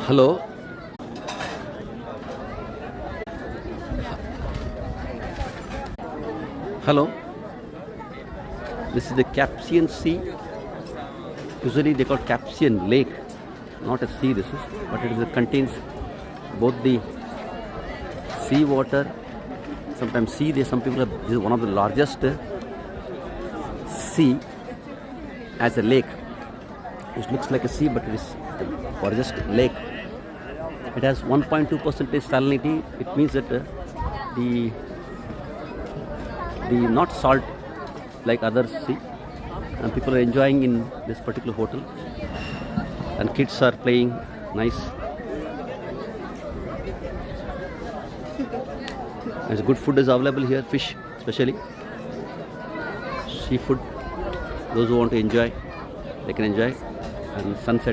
Hello. Hello. This is the Capsian Sea. Usually they call Capsian Lake, not a sea. This is, but it contains both the sea water. Sometimes sea. There, some people this is one of the largest sea as a lake. It looks like a sea, but it is the largest lake. It has 1.2% salinity. It means that the not salt like other sea, and people are enjoying in this particular hotel, and kids are playing nice. There's good food is available here, fish especially, seafood. Those who want to enjoy, they can enjoy, and sunset.